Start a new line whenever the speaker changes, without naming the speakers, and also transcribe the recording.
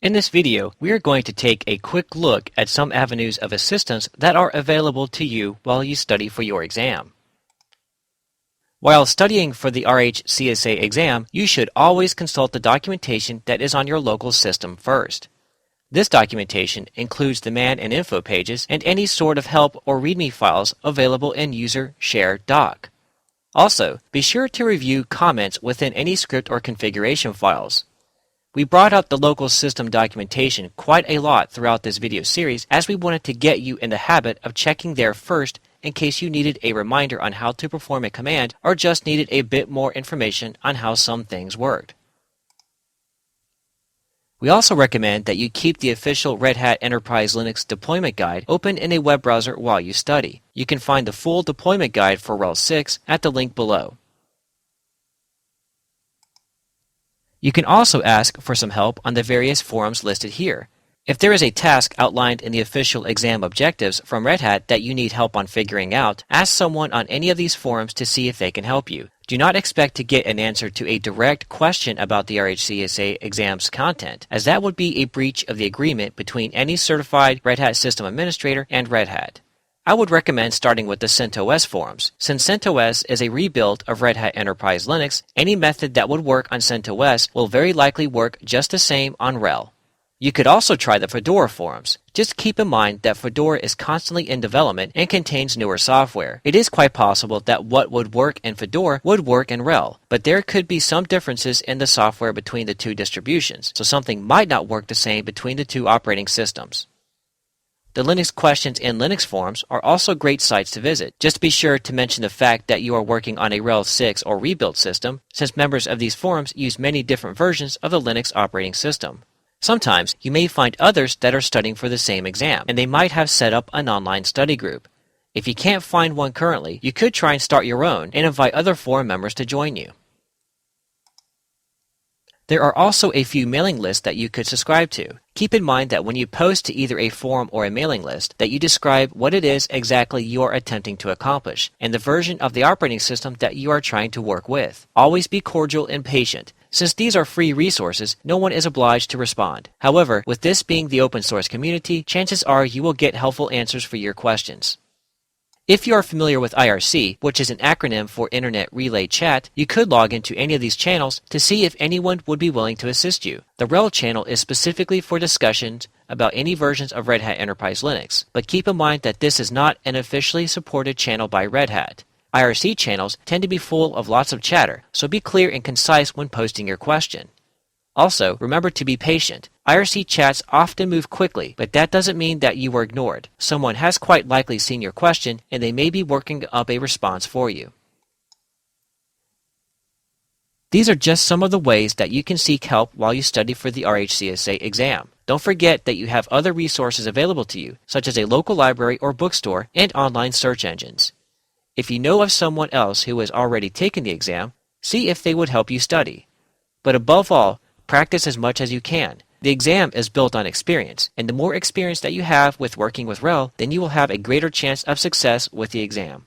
In this video, we are going to take a quick look at some avenues of assistance that are available to you while you study for your exam. While studying for the RHCSA exam, you should always consult the documentation that is on your local system first. This documentation includes the man and info pages and any sort of help or README files available in User Share Doc. Also, be sure to review comments within any script or configuration files. We brought up the local system documentation quite a lot throughout this video series as we wanted to get you in the habit of checking there first in case you needed a reminder on how to perform a command or just needed a bit more information on how some things worked. We also recommend that you keep the official Red Hat Enterprise Linux deployment guide open in a web browser while you study. You can find the full deployment guide for RHEL 6 at the link below. You can also ask for some help on the various forums listed here. If there is a task outlined in the official exam objectives from Red Hat that you need help on figuring out, ask someone on any of these forums to see if they can help you. Do not expect to get an answer to a direct question about the RHCSA exam's content, as that would be a breach of the agreement between any certified Red Hat system administrator and Red Hat. I would recommend starting with the CentOS forums. Since CentOS is a rebuild of Red Hat Enterprise Linux, any method that would work on CentOS will very likely work just the same on RHEL. You could also try the Fedora forums. Just keep in mind that Fedora is constantly in development and contains newer software. It is quite possible that what would work in Fedora would work in RHEL, but there could be some differences in the software between the two distributions, so something might not work the same between the two operating systems. The Linux Questions in Linux forums are also great sites to visit. Just be sure to mention the fact that you are working on a RHEL 6 or rebuilt system, since members of these forums use many different versions of the Linux operating system. Sometimes you may find others that are studying for the same exam, and they might have set up an online study group. If you can't find one currently, you could try and start your own and invite other forum members to join you. There are also a few mailing lists that you could subscribe to. Keep in mind that when you post to either a forum or a mailing list, that you describe what it is exactly you are attempting to accomplish, and the version of the operating system that you are trying to work with. Always be cordial and patient. Since these are free resources, no one is obliged to respond. However, with this being the open source community, chances are you will get helpful answers for your questions. If you are familiar with IRC, which is an acronym for Internet Relay Chat, you could log into any of these channels to see if anyone would be willing to assist you. The RHEL channel is specifically for discussions about any versions of Red Hat Enterprise Linux, but keep in mind that this is not an officially supported channel by Red Hat. IRC channels tend to be full of lots of chatter, so be clear and concise when posting your question. Also, remember to be patient. IRC chats often move quickly, but that doesn't mean that you were ignored. Someone has quite likely seen your question, and they may be working up a response for you. These are just some of the ways that you can seek help while you study for the RHCSA exam. Don't forget that you have other resources available to you, such as a local library or bookstore and online search engines. If you know of someone else who has already taken the exam, see if they would help you study. But above all, practice as much as you can. The exam is built on experience, and the more experience that you have with working with RHEL, then you will have a greater chance of success with the exam.